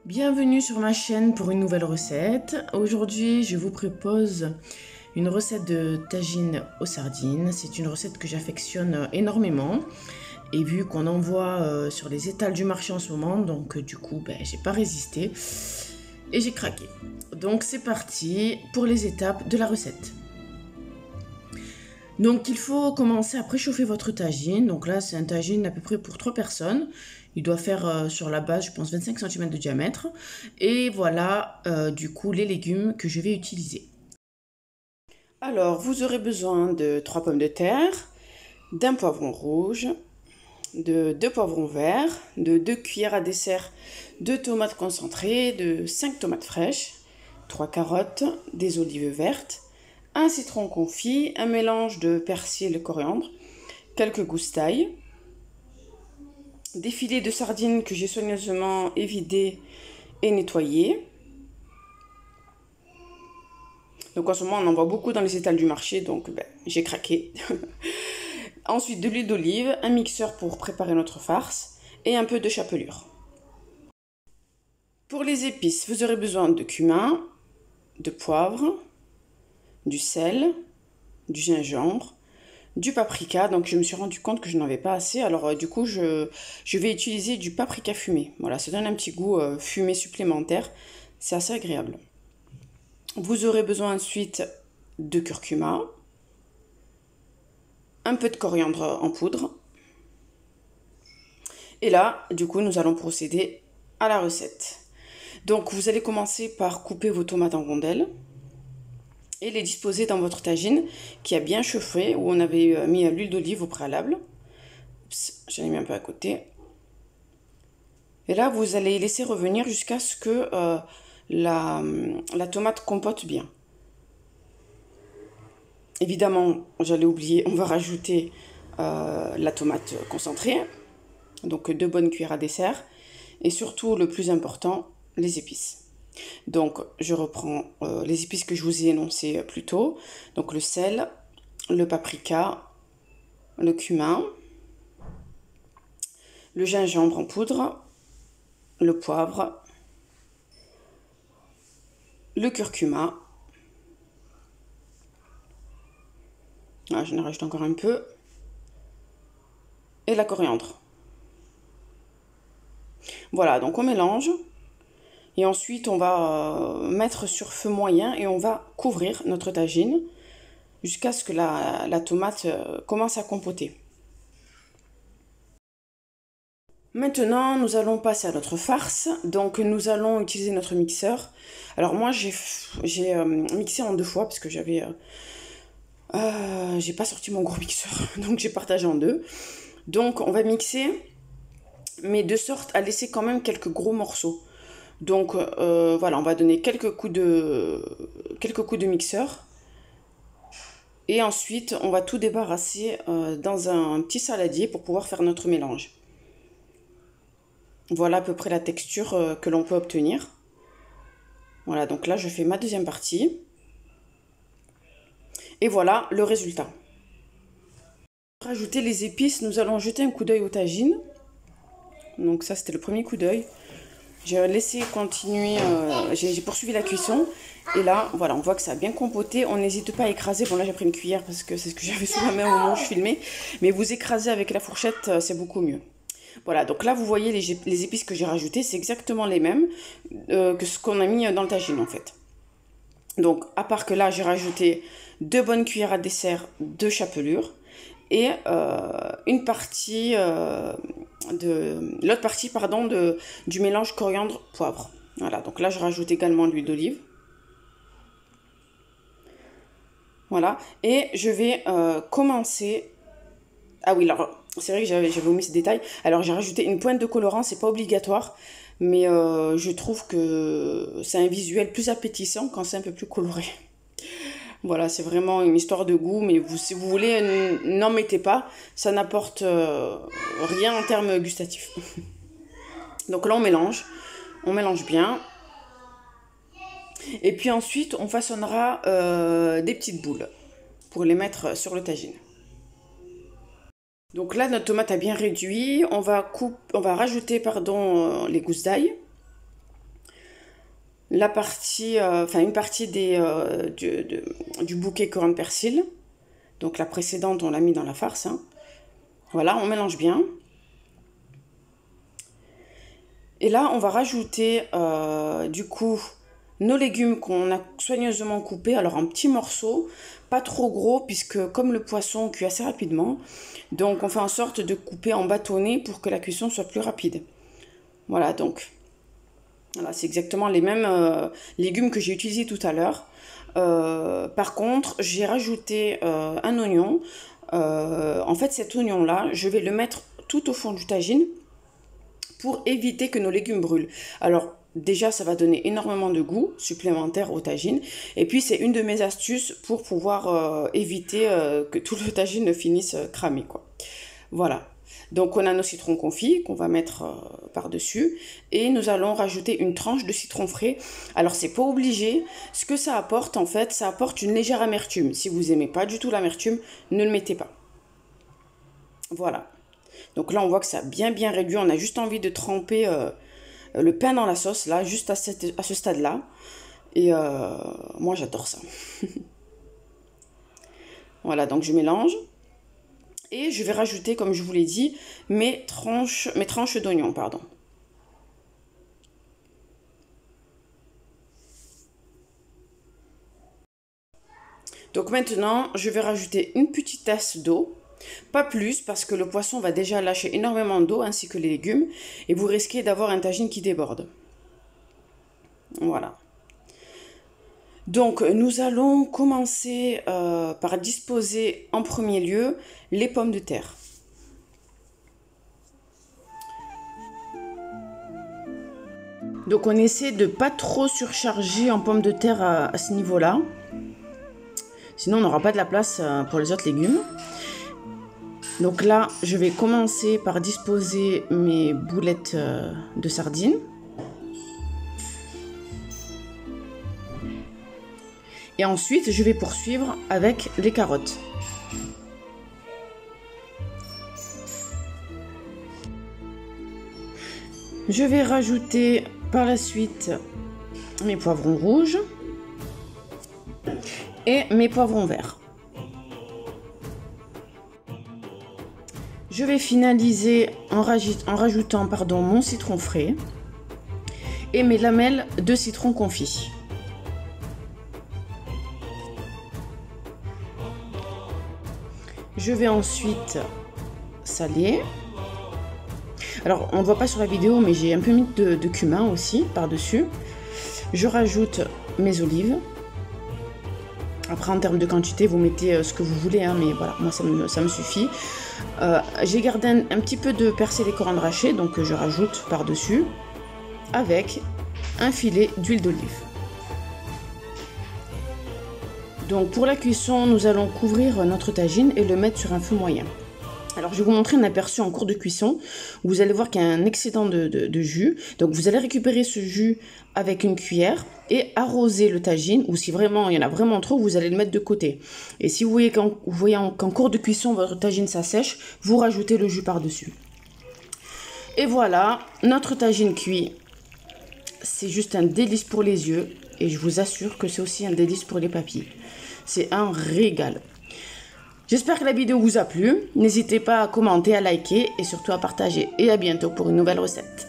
Bienvenue sur ma chaîne pour une nouvelle recette. Aujourd'hui, je vous propose une recette de tagine aux sardines. C'est une recette que j'affectionne énormément. Et vu qu'on en voit sur les étals du marché en ce moment, donc du coup, j'ai pas résisté et j'ai craqué. Donc c'est parti pour les étapes de la recette. Donc il faut commencer à préchauffer votre tagine. Donc là c'est un tagine à peu près pour 3 personnes. Il doit faire sur la base je pense 25 cm de diamètre. Et voilà du coup les légumes que je vais utiliser. Alors vous aurez besoin de 3 pommes de terre, d'un poivron rouge, de 2 poivrons verts, de 2 cuillères à dessert de tomates concentrées, de 5 tomates fraîches, 3 carottes, des olives vertes, un citron confit, un mélange de persil et coriandre, quelques gousses d'ail, des filets de sardines que j'ai soigneusement évidés et nettoyés. Donc en ce moment on en voit beaucoup dans les étals du marché, donc j'ai craqué. Ensuite de l'huile d'olive, un mixeur pour préparer notre farce et un peu de chapelure. Pour les épices, vous aurez besoin de cumin, de poivre, du sel, du gingembre, du paprika. Donc je me suis rendu compte que je n'en avais pas assez, alors du coup je vais utiliser du paprika fumé. Voilà, ça donne un petit goût fumé supplémentaire, c'est assez agréable. Vous aurez besoin ensuite de curcuma, un peu de coriandre en poudre. Et là, du coup, nous allons procéder à la recette. Donc vous allez commencer par couper vos tomates en rondelles et les disposer dans votre tagine qui a bien chauffé, où on avait mis l'huile d'olive au préalable. J'en ai mis un peu à côté. Et là, vous allez laisser revenir jusqu'à ce que la tomate compote bien. Évidemment, j'allais oublier, on va rajouter la tomate concentrée, donc 2 bonnes cuillères à dessert, et surtout le plus important, les épices. Donc je reprends les épices que je vous ai énoncées plus tôt, donc le sel, le paprika, le cumin, le gingembre en poudre, le poivre, le curcuma. Ah, j'en rajoute encore un peu. Et la coriandre. Voilà, donc on mélange. Et ensuite, on va mettre sur feu moyen et on va couvrir notre tagine jusqu'à ce que la tomate commence à compoter. Maintenant, nous allons passer à notre farce. Donc, nous allons utiliser notre mixeur. Alors moi, j'ai mixé en 2 fois parce que j'ai pas sorti mon gros mixeur. Donc, j'ai partagé en 2. Donc, on va mixer, mais de sorte à laisser quand même quelques gros morceaux. Donc voilà, on va donner quelques coups de mixeur. Et ensuite, on va tout débarrasser dans un petit saladier pour pouvoir faire notre mélange. Voilà à peu près la texture que l'on peut obtenir. Voilà, donc là, je fais ma deuxième partie. Et voilà le résultat. Pour rajouter les épices, nous allons jeter un coup d'œil au tagine. Donc ça, c'était le premier coup d'œil. J'ai laissé continuer, j'ai poursuivi la cuisson. Et là, voilà, on voit que ça a bien compoté. On n'hésite pas à écraser. Bon, là, j'ai pris une cuillère parce que c'est ce que j'avais sous la main au moment où je filmais. Mais vous écrasez avec la fourchette, c'est beaucoup mieux. Voilà, donc là, vous voyez les épices que j'ai rajoutées. C'est exactement les mêmes que ce qu'on a mis dans le tagine, en fait. Donc, à part que là, j'ai rajouté 2 bonnes cuillères à dessert de chapelure. Et une partie l'autre partie pardon du mélange coriandre poivre. Voilà, donc là je rajoute également l'huile d'olive. Voilà, et je vais commencer. Ah oui, alors c'est vrai que j'avais omis ce détail. Alors j'ai rajouté une pointe de colorant, c'est pas obligatoire, mais je trouve que c'est un visuel plus appétissant quand c'est un peu plus coloré. Voilà, c'est vraiment une histoire de goût, mais si vous voulez, n'en mettez pas. Ça n'apporte rien en termes gustatifs. Donc là, on mélange bien. Et puis ensuite, on façonnera des petites boules pour les mettre sur le tagine. Donc là, notre tomate a bien réduit. On va rajouter les gousses d'ail. la partie, enfin une partie du bouquet coriandre persil. Donc la précédente, on l'a mis dans la farce, hein. Voilà, on mélange bien. Et là, on va rajouter du coup nos légumes qu'on a soigneusement coupés, alors en petits morceaux, pas trop gros, puisque comme le poisson cuit assez rapidement, donc on fait en sorte de couper en bâtonnets pour que la cuisson soit plus rapide. Voilà, donc voilà, c'est exactement les mêmes légumes que j'ai utilisés tout à l'heure. Par contre, j'ai rajouté un oignon. En fait, cet oignon-là, je vais le mettre tout au fond du tagine pour éviter que nos légumes brûlent. Alors, déjà, ça va donner énormément de goût supplémentaire au tagine. Et puis, c'est une de mes astuces pour pouvoir éviter que tout le tagine ne finisse cramé, quoi. Voilà. Donc, on a nos citrons confits qu'on va mettre par-dessus. Et nous allons rajouter une tranche de citron frais. Alors, c'est pas obligé. Ce que ça apporte, en fait, ça apporte une légère amertume. Si vous aimez pas du tout l'amertume, ne le mettez pas. Voilà. Donc là, on voit que ça a bien bien réduit. On a juste envie de tremper le pain dans la sauce, là, juste à ce stade-là. Et moi, j'adore ça. Voilà, donc je mélange. Et je vais rajouter, comme je vous l'ai dit, mes tranches d'oignons, pardon. Donc maintenant, je vais rajouter une petite tasse d'eau. Pas plus, parce que le poisson va déjà lâcher énormément d'eau, ainsi que les légumes. Et vous risquez d'avoir un tagine qui déborde. Voilà. Donc, nous allons commencer par disposer en premier lieu les pommes de terre. Donc, on essaie de pas trop surcharger en pommes de terre à ce niveau-là. Sinon, on n'aura pas de la place pour les autres légumes. Donc là, je vais commencer par disposer mes boulettes de sardines. Et ensuite, je vais poursuivre avec les carottes. Je vais rajouter par la suite mes poivrons rouges et mes poivrons verts. Je vais finaliser en rajoutant mon citron frais et mes lamelles de citron confit. Je vais ensuite saler. Alors, on ne voit pas sur la vidéo, mais j'ai un peu mis de cumin aussi par-dessus. Je rajoute mes olives. Après, en termes de quantité, vous mettez ce que vous voulez, hein, mais voilà, moi ça me suffit. J'ai gardé un petit peu de persil et coriandre haché, donc je rajoute par-dessus avec un filet d'huile d'olive. Donc pour la cuisson, nous allons couvrir notre tagine et le mettre sur un feu moyen. Alors je vais vous montrer un aperçu en cours de cuisson. Vous allez voir qu'il y a un excédent de jus. Donc vous allez récupérer ce jus avec une cuillère et arroser le tagine. Ou si vraiment il y en a vraiment trop, vous allez le mettre de côté. Et si vous voyez qu'en cours de cuisson, votre tagine s'assèche, vous rajoutez le jus par-dessus. Et voilà, notre tagine cuit. C'est juste un délice pour les yeux. Et je vous assure que c'est aussi un délice pour les papilles. C'est un régal. J'espère que la vidéo vous a plu. N'hésitez pas à commenter, à liker et surtout à partager. Et à bientôt pour une nouvelle recette.